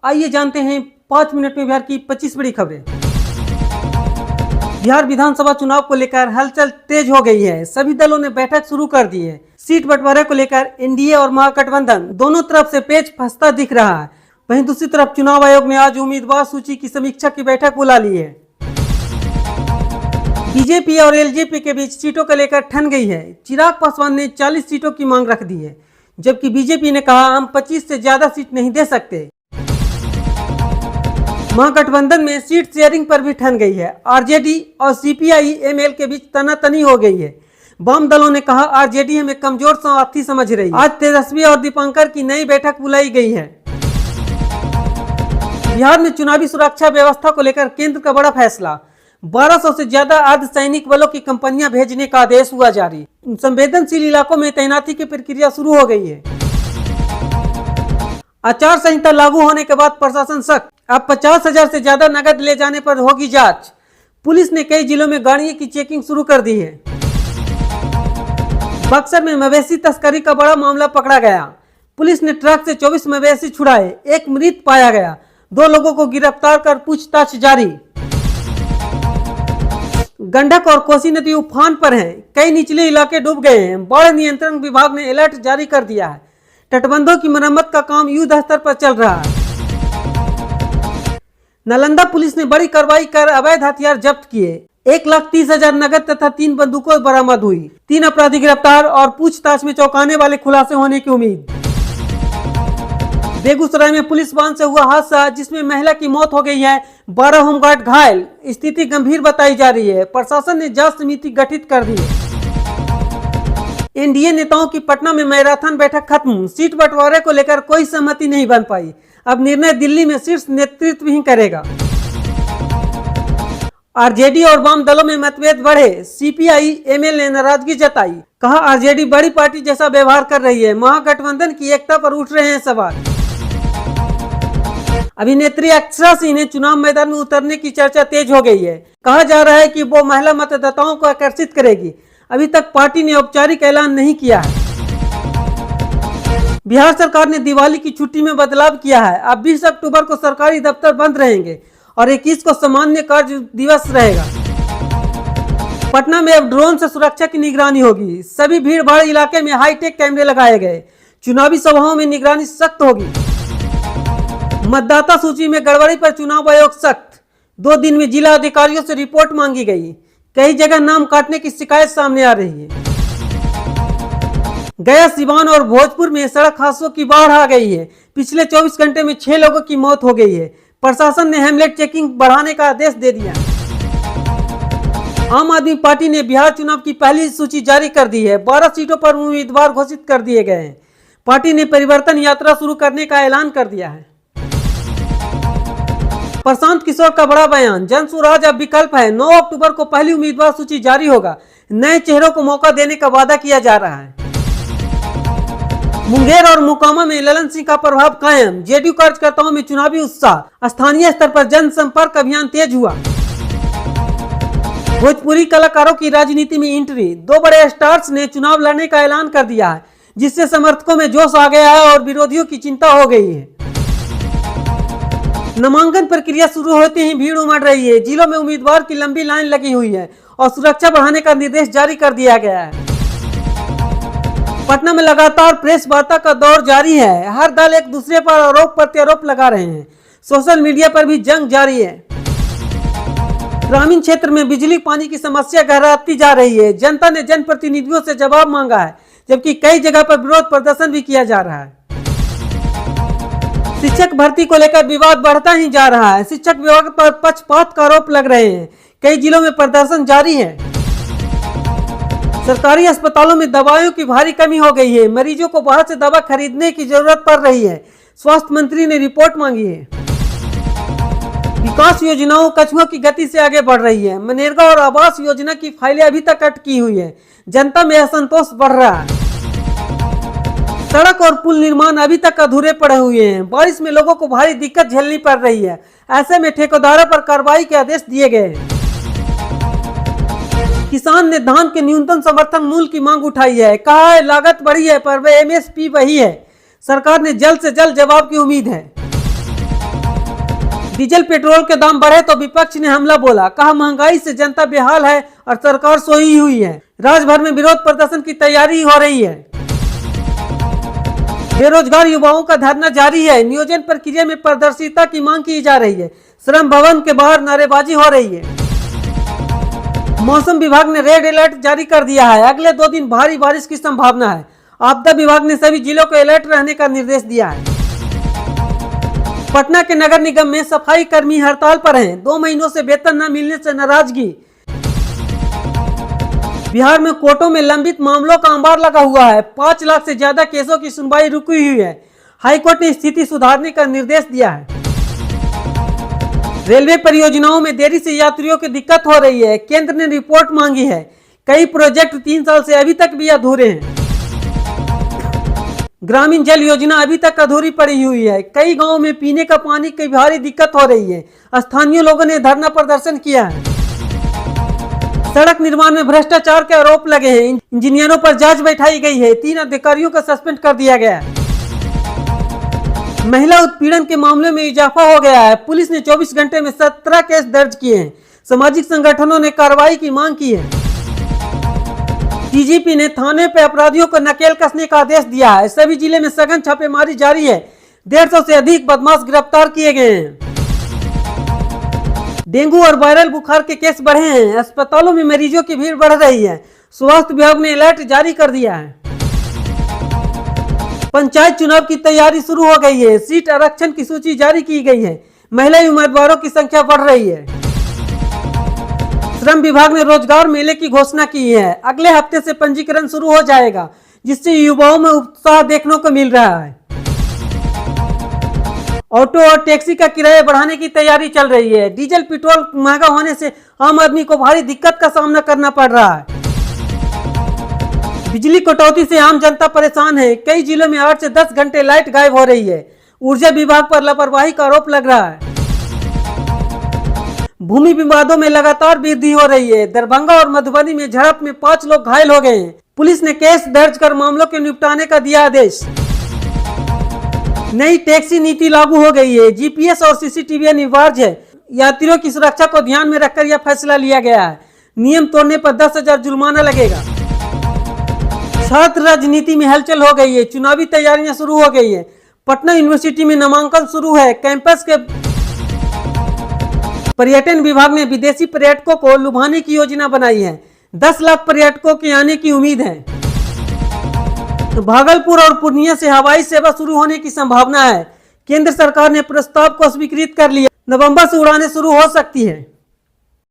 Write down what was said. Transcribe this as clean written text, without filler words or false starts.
आइए जानते हैं 5 मिनट में बिहार की 25 बड़ी खबरें। बिहार विधानसभा चुनाव को लेकर हलचल तेज हो गई है। सभी दलों ने बैठक शुरू कर दी है। सीट बंटवारे को लेकर एनडीए और महागठबंधन दोनों तरफ से पेच फंसता दिख रहा है। वहीं दूसरी तरफ चुनाव आयोग ने आज उम्मीदवार सूची की समीक्षा की बैठक बुला ली है। बीजेपी और एलजेपी के बीच सीटों को लेकर ठन गई है। चिराग पासवान ने 40 सीटों की मांग रख दी है, जबकि बीजेपी ने कहा हम 25 से ज्यादा सीट नहीं दे सकते। महागठबंधन में सीट शेयरिंग पर भी ठन गई है। आरजेडी और सीपीआई एमएल के बीच तनातनी हो गई है। वाम दलों ने कहा आरजेडी हमें कमजोर साथी समझ रही है। आज तेजस्वी और दीपांकर की नई बैठक बुलाई गई है। बिहार में चुनावी सुरक्षा व्यवस्था को लेकर केंद्र का बड़ा फैसला। 1200 से ज्यादा अर्धसैनिक बलों की कंपनियां भेजने का आदेश हुआ जारी। संवेदनशील इलाकों में तैनाती की प्रक्रिया शुरू हो गई है। आचार संहिता लागू होने के बाद प्रशासन सख्त। अब 50,000 से ज्यादा नकद ले जाने पर होगी जांच। पुलिस ने कई जिलों में गाड़ियों की चेकिंग शुरू कर दी है। बक्सर में मवेशी तस्करी का बड़ा मामला पकड़ा गया। पुलिस ने ट्रक से 24 मवेशी छुड़ाए, एक मृत पाया गया। 2 लोगों को गिरफ्तार कर पूछताछ जारी। गंडक और कोसी नदी उफान पर हैं। कई निचले इलाके डूब गए हैं। बाढ़ नियंत्रण विभाग ने अलर्ट जारी कर दिया है। तटबंधों की मरम्मत का काम युद्ध स्तर पर चल रहा है। नालंदा पुलिस ने बड़ी कार्रवाई कर अवैध हथियार जब्त किए। 1,30,000 नकद तथा 3 बंदूकों बरामद हुई। 3 अपराधी गिरफ्तार और पूछताछ में चौंकाने वाले खुलासे होने की उम्मीद। बेगूसराय में पुलिस वाहन से हुआ हादसा जिसमें महिला की मौत हो गई है। 12 होमगार्ड घायल, स्थिति गंभीर बताई जा रही है। प्रशासन ने जांच समिति गठित कर दी है। एनडीए नेताओं की पटना में मैराथन बैठक खत्म। सीट बंटवारे को लेकर कोई सहमति नहीं बन पाई। अब निर्णय दिल्ली में शीर्ष नेतृत्व ही करेगा। आरजेडी और वाम दलों में मतभेद बढ़े। सीपीआई एमएल ने नाराजगी जताई। कहा आरजेडी बड़ी पार्टी जैसा व्यवहार कर रही है। महागठबंधन की एकता पर उठ रहे हैं सवाल। अभिनेत्री अक्षरा सिंह ने चुनाव मैदान में उतरने की चर्चा तेज हो गई है। कहा जा रहा है कि वो महिला मतदाताओं को आकर्षित करेगी। अभी तक पार्टी ने औपचारिक ऐलान नहीं किया है। बिहार सरकार ने दिवाली की छुट्टी में बदलाव किया है। अब 20 अक्टूबर को सरकारी दफ्तर बंद रहेंगे और 21 को सामान्य कार्य दिवस रहेगा। पटना में अब ड्रोन से सुरक्षा की निगरानी होगी। सभी भीड़ भाड़ इलाके में हाईटेक कैमरे लगाए गए। चुनावी सभाओं में निगरानी सख्त होगी। मतदाता सूची में गड़बड़ी पर चुनाव आयोग सख्त। 2 दिन में जिला अधिकारियों से रिपोर्ट मांगी गई। कई जगह नाम काटने की शिकायत सामने आ रही है। गया, सिवान और भोजपुर में सड़क हादसों की बाढ़ आ गई है। पिछले 24 घंटे में 6 लोगों की मौत हो गई है। प्रशासन ने हेमलेट चेकिंग बढ़ाने का आदेश दे दिया। आम आदमी पार्टी ने बिहार चुनाव की पहली सूची जारी कर दी है। 12 सीटों पर उम्मीदवार घोषित कर दिए गए हैं। पार्टी ने परिवर्तन यात्रा शुरू करने का ऐलान कर दिया है। प्रशांत किशोर का बड़ा बयान। जन स्वराज अब विकल्प है। 9 अक्टूबर को पहली उम्मीदवार सूची जारी होगा। नए चेहरों को मौका देने का वादा किया जा रहा है। मुंगेर और मोकामा में ललन सिंह का प्रभाव कायम। जेडीयू कार्यकर्ताओं में चुनावी उत्साह। स्थानीय स्तर पर जनसंपर्क अभियान तेज हुआ। भोजपुरी कलाकारों की राजनीति में एंट्री। 2 बड़े स्टार्स ने चुनाव लड़ने का ऐलान कर दिया है, जिससे समर्थकों में जोश आ गया है और विरोधियों की चिंता हो गई है। नामांकन प्रक्रिया शुरू होते ही भीड़ उमड़ रही है। जिलों में उम्मीदवार की लंबी लाइन लगी हुई है और सुरक्षा बढ़ाने का निर्देश जारी कर दिया गया है। पटना में लगातार प्रेस वार्ता का दौर जारी है। हर दल एक दूसरे पर आरोप प्रत्यारोप लगा रहे हैं। सोशल मीडिया पर भी जंग जारी है। ग्रामीण क्षेत्र में बिजली पानी की समस्या गहराती जा रही है। जनता ने जनप्रतिनिधियों से जवाब मांगा है, जबकि कई जगह पर विरोध प्रदर्शन भी किया जा रहा है। शिक्षक भर्ती को लेकर विवाद बढ़ता ही जा रहा है। शिक्षक विभाग पर पक्षपात का आरोप लग रहे हैं। कई जिलों में प्रदर्शन जारी है। सरकारी अस्पतालों में दवाइयों की भारी कमी हो गई है। मरीजों को बाहर से दवा खरीदने की जरूरत पड़ रही है। स्वास्थ्य मंत्री ने रिपोर्ट मांगी है। विकास योजनाओं कछुओं की गति से आगे बढ़ रही है। मनरेगा और आवास योजना की फाइलें अभी तक अटकी हुई है। जनता में असंतोष बढ़ रहा है। सड़क और पुल निर्माण अभी तक अधूरे पड़े हुए हैं। बारिश में लोगों को भारी दिक्कत झेलनी पड़ रही है। ऐसे में ठेकेदारों पर कार्रवाई के आदेश दिए गए हैं। किसान ने धान के न्यूनतम समर्थन मूल्य की मांग उठाई है। कहा है लागत बढ़ी है पर वह एमएसपी वही है। सरकार ने जल्द से जल्द जवाब की उम्मीद है। डीजल पेट्रोल के दाम बढ़े तो विपक्ष ने हमला बोला, कहा महंगाई से जनता बेहाल है और सरकार सोई हुई है। राज्य भर में विरोध प्रदर्शन की तैयारी हो रही है। बेरोजगार युवाओं का धरना जारी है। नियोजन प्रक्रिया में पारदर्शिता की मांग की जा रही है। श्रम भवन के बाहर नारेबाजी हो रही है। मौसम विभाग ने रेड अलर्ट जारी कर दिया है। अगले 2 दिन भारी बारिश की संभावना है। आपदा विभाग ने सभी जिलों को अलर्ट रहने का निर्देश दिया है। पटना के नगर निगम में सफाई कर्मी हड़ताल पर हैं। 2 महीनों से वेतन न मिलने से नाराजगी। बिहार में कोर्टों में लंबित मामलों का अंबार लगा हुआ है। 5 लाख से ज्यादा केसों की सुनवाई रुकी हुई है। हाईकोर्ट ने स्थिति सुधारने का निर्देश दिया है। रेलवे परियोजनाओं में देरी से यात्रियों की दिक्कत हो रही है। केंद्र ने रिपोर्ट मांगी है। कई प्रोजेक्ट 3 साल से अभी तक भी अधूरे हैं। ग्रामीण जल योजना अभी तक अधूरी पड़ी हुई है। कई गांवों में पीने का पानी की भारी दिक्कत हो रही है। स्थानीय लोगों ने धरना प्रदर्शन किया है। सड़क निर्माण में भ्रष्टाचार के आरोप लगे हैं। इंजीनियरों पर जांच बैठाई गई है। 3 अधिकारियों को सस्पेंड कर दिया गया है। महिला उत्पीड़न के मामले में इजाफा हो गया है। पुलिस ने 24 घंटे में 17 केस दर्ज किए हैं। सामाजिक संगठनों ने कार्रवाई की मांग की है। डीजीपी ने थाने पे अपराधियों को नकेल कसने का आदेश दिया है। सभी जिले में सघन छापेमारी जारी है। 150 से अधिक बदमाश गिरफ्तार किए गए हैं। डेंगू और वायरल बुखार के केस बढ़े हैं। अस्पतालों में मरीजों की भीड़ बढ़ रही है। स्वास्थ्य विभाग ने अलर्ट जारी कर दिया है। पंचायत चुनाव की तैयारी शुरू हो गई है। सीट आरक्षण की सूची जारी की गई है। महिला उम्मीदवारों की संख्या बढ़ रही है। श्रम विभाग ने रोजगार मेले की घोषणा की है। अगले हफ्ते से पंजीकरण शुरू हो जाएगा, जिससे युवाओं में उत्साह देखने को मिल रहा है। ऑटो और टैक्सी का किराया बढ़ाने की तैयारी चल रही है। डीजल पेट्रोल महंगा होने से आम आदमी को भारी दिक्कत का सामना करना पड़ रहा है। बिजली कटौती से आम जनता परेशान है। कई जिलों में 8 से 10 घंटे लाइट गायब हो रही है। ऊर्जा विभाग पर लापरवाही का आरोप लग रहा है। भूमि विवादों में लगातार वृद्धि हो रही है। दरभंगा और मधुबनी में झड़प में 5 लोग घायल हो गए हैं। पुलिस ने केस दर्ज कर मामलों के निपटाने का दिया आदेश। नई टैक्सी नीति लागू हो गई है। जीपीएस और सीसीटीवी अनिवार्य है। यात्रियों की सुरक्षा को ध्यान में रखकर यह फैसला लिया गया है। नियम तोड़ने पर 10,000 जुर्माना लगेगा। छात्र राजनीति में हलचल हो गई है। चुनावी तैयारियां शुरू हो गई है। पटना यूनिवर्सिटी में नामांकन शुरू है। कैंपस के पर्यटन विभाग ने विदेशी पर्यटकों को लुभाने की योजना बनाई है। 10 लाख पर्यटकों के आने की उम्मीद है। तो भागलपुर और पूर्णिया से हवाई सेवा शुरू होने की संभावना है। केंद्र सरकार ने प्रस्ताव को स्वीकृत कर लिया। नवंबर से उड़ानें शुरू हो सकती है।